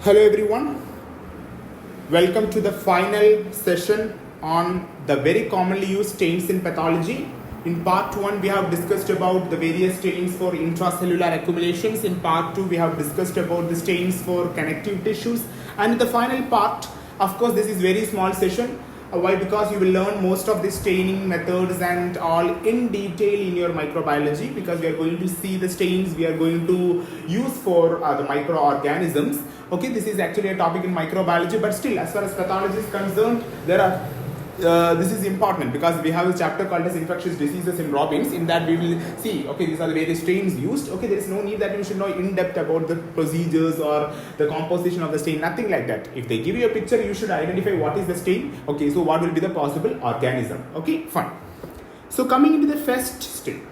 Hello everyone, welcome to the final session on the very commonly used stains in pathology. In part 1 we have discussed about the various stains for intracellular accumulations. In part 2 we have discussed about the stains for connective tissues, and in the final part, of course this is very small session. Why? Because you will learn most of the staining methods and all in detail in your microbiology, because we are going to see the stains we are going to use for the microorganisms. Okay, this is actually a topic in microbiology, but still as far as pathology is concerned, there are this is important because we have a chapter called as infectious diseases in Robbins. In that we will see, okay, these are the various strains used. Okay, there is no need that you should know in depth about the procedures or the composition of the stain, nothing like that. If they give you a picture, you should identify what is the stain. Okay, so what will be the possible organism. Okay, fine. So coming into the first stain,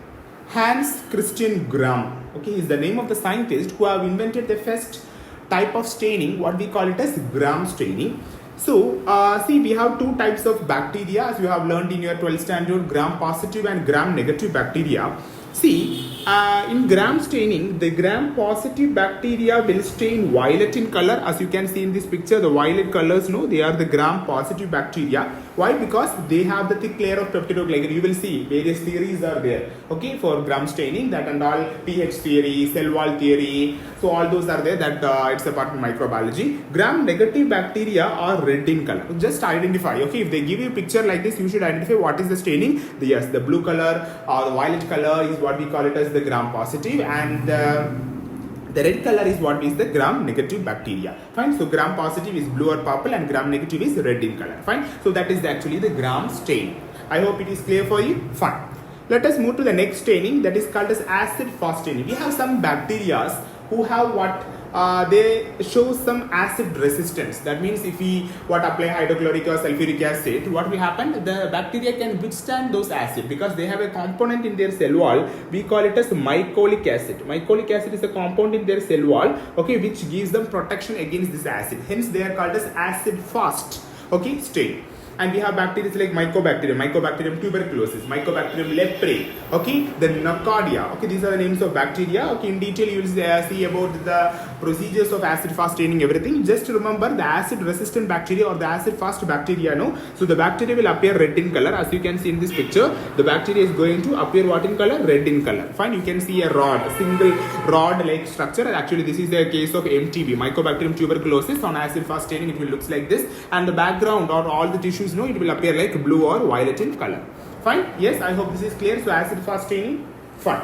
Hans Christian Gram, okay, is the name of the scientist who have invented the first type of staining, what we call it as Gram staining. So, see, we have two types of bacteria, as you have learned in your 12th standard, gram positive and gram negative bacteria. See, in gram staining, the gram positive bacteria will stain violet in color. As you can see in this picture, the violet colors, no, they are the gram positive bacteria. Why? Because they have the thick layer of peptidoglycan. You will see various theories are there, okay, for gram staining, that and all, pH theory, cell wall theory. So all those are there, that it's a part of microbiology. Gram negative bacteria are red in color. Just identify, okay, if they give you a picture like this, you should identify what is the staining. Yes, the blue color or the violet color is what we call it as the gram positive, and the red color is what is the gram negative bacteria. Fine. So gram positive is blue or purple and gram negative is red in color. Fine. So that is actually the gram stain. I hope it is clear for you. Fine. Let us move to the next staining, that is called as acid fast staining. We have some bacteria who have what they show some acid resistance. That means if we apply hydrochloric or sulfuric acid, what will happen? The bacteria can withstand those acid because they have a component in their cell wall. We call it as mycolic acid. Mycolic acid is a compound in their cell wall, okay, which gives them protection against this acid. Hence they are called as acid fast, okay, stain. And we have bacteria like Mycobacterium tuberculosis, Mycobacterium leprae, okay, the Nocardia, okay, these are the names of bacteria. Okay, in detail you will see about the procedures of acid fast staining, everything. Just remember the acid resistant bacteria or the acid fast bacteria, no. So the bacteria will appear red in color. As you can see in this picture, the bacteria is going to appear what in color? Red in color. Fine. You can see a rod, single rod like structure. Actually this is a case of MTB, Mycobacterium tuberculosis. On acid fast staining it will looks like this, and the background or all the tissues, no, it will appear like blue or violet in color. Fine. Yes, I hope this is clear. So acid fast staining, fine.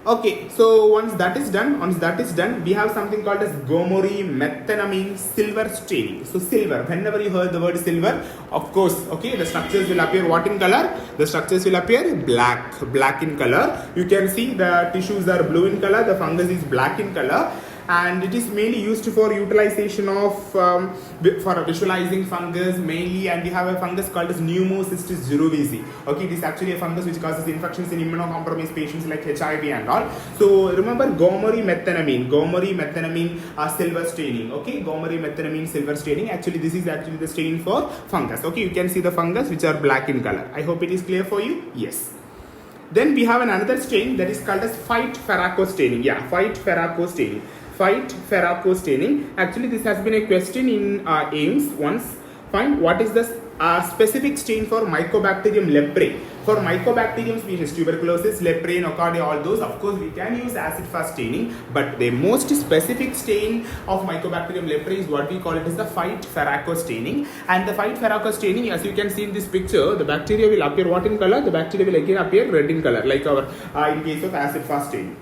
Okay, so once that is done, we have something called as Gomory methenamine silver staining. So silver, whenever you heard the word silver, of course, okay, the structures will appear what in color? The structures will appear black in color. You can see the tissues are blue in color, the fungus is black in color. And it is mainly used for utilization of for visualizing fungus mainly, and we have a fungus called as Pneumocystis jirovecii. Okay, it is actually a fungus which causes infections in immunocompromised patients like HIV and all. So remember Gomory methenamine silver staining. Okay, Gomory methenamine silver staining. Actually, this is actually the stain for fungus. Okay, you can see the fungus which are black in color. I hope it is clear for you. Yes. Then we have another stain that is called as Phyte Ferraco staining. Yeah, Phyte Ferraco staining. Phyte Ferraco staining. Actually, this has been a question in AIMS once. Fine. What is the specific stain for Mycobacterium leprae? For Mycobacterium species, tuberculosis, leprae, nocardia, all those, of course, we can use acid fast staining. But the most specific stain of Mycobacterium leprae is what we call it as the Phyte Ferraco staining. And the Phyte Ferraco staining, as you can see in this picture, the bacteria will appear what in color? The bacteria will again appear red in color, like our in case of acid fast staining.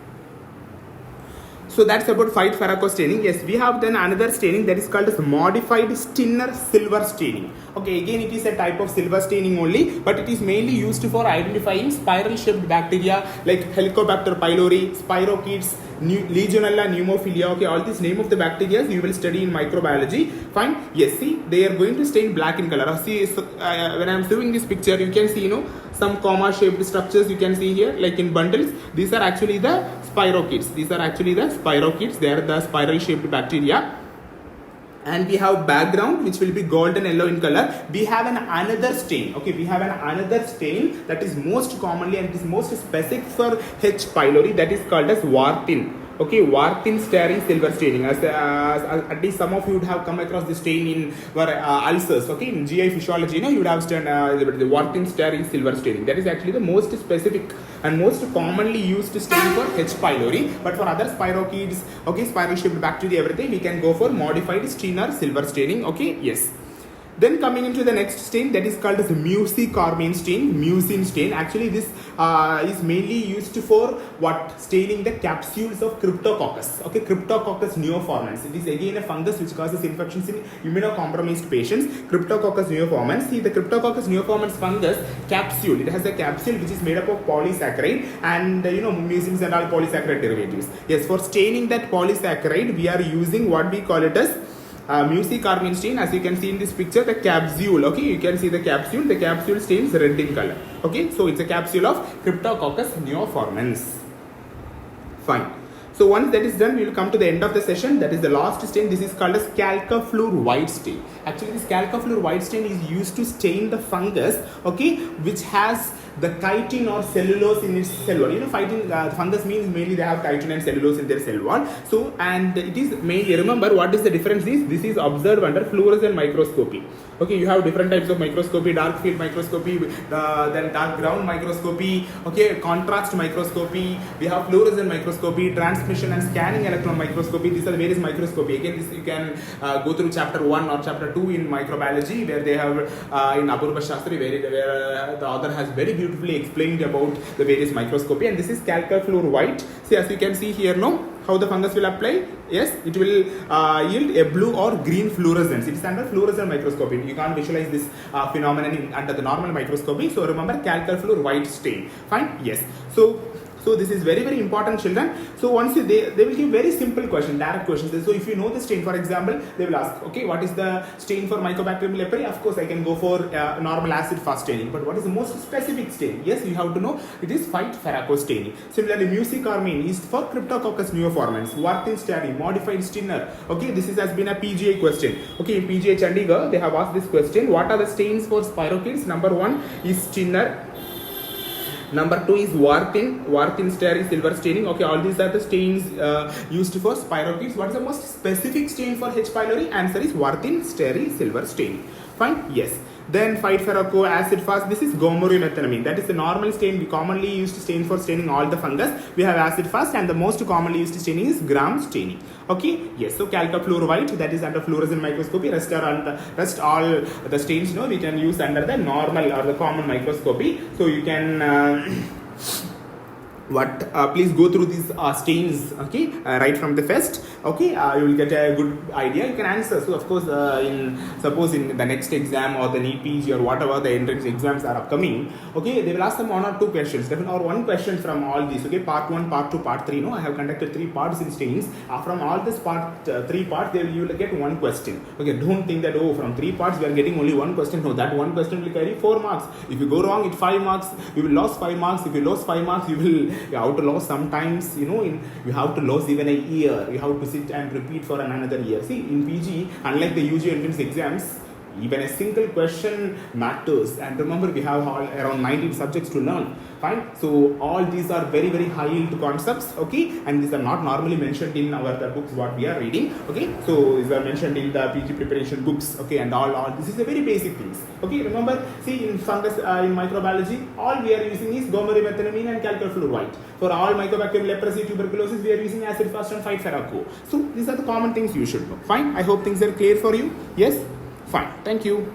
So that's about Phyte Ferraco staining. Yes, we have then another staining that is called as modified Stinner silver staining. Okay, again it is a type of silver staining only, but it is mainly used for identifying spiral shaped bacteria like Helicobacter pylori, spirochetes, Legionella pneumophilia. Okay, all these name of the bacteria you will study in microbiology. Fine. Yes, see, they are going to stain black in color. See, when I am showing this picture, you can see, you know, some comma shaped structures you can see here, like in bundles. These are actually the spirochetes. They are the spiral shaped bacteria. And we have background which will be golden yellow in color. We have another stain. Okay, we have another stain that is most commonly and is most specific for H. pylori, that is called as Wartin. Okay, Warthin staining silver staining. As at least some of you would have come across this stain in ulcers. Okay, in GI physiology, you would have the Warthin staining silver staining. That is actually the most specific and most commonly used stain for H. pylori. But for other spirochetes, okay, spiral shaped bacteria, everything, we can go for modified stain or silver staining. Okay, yes. Then coming into the next stain, that is called as mucicarmine stain, mucin stain. Actually, this is mainly used for what? Staining the capsules of Cryptococcus. Okay, Cryptococcus neoformans. It is again a fungus which causes infections in immunocompromised patients. Cryptococcus neoformans. See, the Cryptococcus neoformans fungus capsule. It has a capsule which is made up of polysaccharide and mucins and all polysaccharide derivatives. Yes, for staining that polysaccharide, we are using what we call it as mucicarmine stain. As you can see in this picture, the capsule, okay, you can see the capsule stains red in color. Okay, so it's a capsule of Cryptococcus neoformans. Fine. So once that is done, we will come to the end of the session. That is the last stain. This is called as calcafluor white stain. Actually, this calcafluor white stain is used to stain the fungus, okay, which has the chitin or cellulose in its cell wall. Fungus means mainly they have chitin and cellulose in their cell wall. So, and it is mainly, remember what is the difference is, this is observed under fluorescent microscopy. Okay, you have different types of microscopy, dark field microscopy, then dark ground microscopy, okay, contrast microscopy, we have fluorescent microscopy, transmission and scanning electron microscopy. These are the various microscopy. Again, this you can go through chapter 1 or chapter 2 in microbiology, where they have in Apurva Shastri, where the author has very beautifully explained about the various microscopy. And this is calcafluor white. See, as you can see here, how the fungus will apply? Yes, it will yield a blue or green fluorescence. It is under fluorescent microscopy. You can't visualize this phenomenon under the normal microscopy. So remember, calcafluor white stain. Fine? Yes. So this is very, very important, children. So once they will give very simple questions, direct questions. So if you know the stain, for example, they will ask, okay, what is the stain for Mycobacterium leprae? Of course, I can go for normal acid fast staining. But what is the most specific stain? Yes, you have to know. It is white ferraco staining. Similarly, mucicarmine is for Cryptococcus neoformans. Warthin staining, modified stainer. Okay, this has been a PGI question. Okay, in PGI Chandigarh, they have asked this question. What are the stains for spirochetes? Number 1 is stainer. Number 2 is Warthin staining, silver staining. Okay, all these are the stains used for spirochetes. What is the most specific stain for H. pylori? Answer is Warthin staining, silver staining. Fine? Yes. Then white ferraco, acid fast. This is gomorrhomethanamine. That is the normal stain we commonly used stain for staining all the fungus. We have acid fast, and the most commonly used staining is gram staining. Okay, yes. So calcafluor white, that is under fluorescent microscopy. Rest all the stains we can use under the normal or the common microscopy. So you can please go through these stains, okay, right from the first. Okay, you will get a good idea. You can answer. So of course, suppose in the next exam or the NEET PG or whatever the entrance exams are upcoming, okay, they will ask them 1 or 2 questions, or 1 question from all these. Okay, part 1, part 2, part 3. I have conducted 3 parts in stains. From all this 3 parts, you will get 1 question. Okay, don't think that from 3 parts we are getting only 1 question. No, that 1 question will carry 4 marks. If you go wrong, it's 5 marks. You will lose 5 marks. If you lose 5 marks, you have to lose sometimes. You have to lose even a year. You have to sit and repeat for another year. See, in PG, unlike the UG entrance exams, even a single question matters. And remember, we have around 19 subjects to learn. Fine. So all these are very, very high yield concepts. Okay, and these are not normally mentioned in our books what we are reading. Okay, so these are mentioned in the PG preparation books. Okay, and all this is the very basic things. Okay, remember, see, in fungus, in microbiology, all we are using is gomorrhomethanamine and calcafluor white. For all Mycobacterium leprosy, tuberculosis, we are using acid fast and white ferraco. So these are the common things you should know. Fine. I hope things are clear for you. Yes. Fine. Thank you.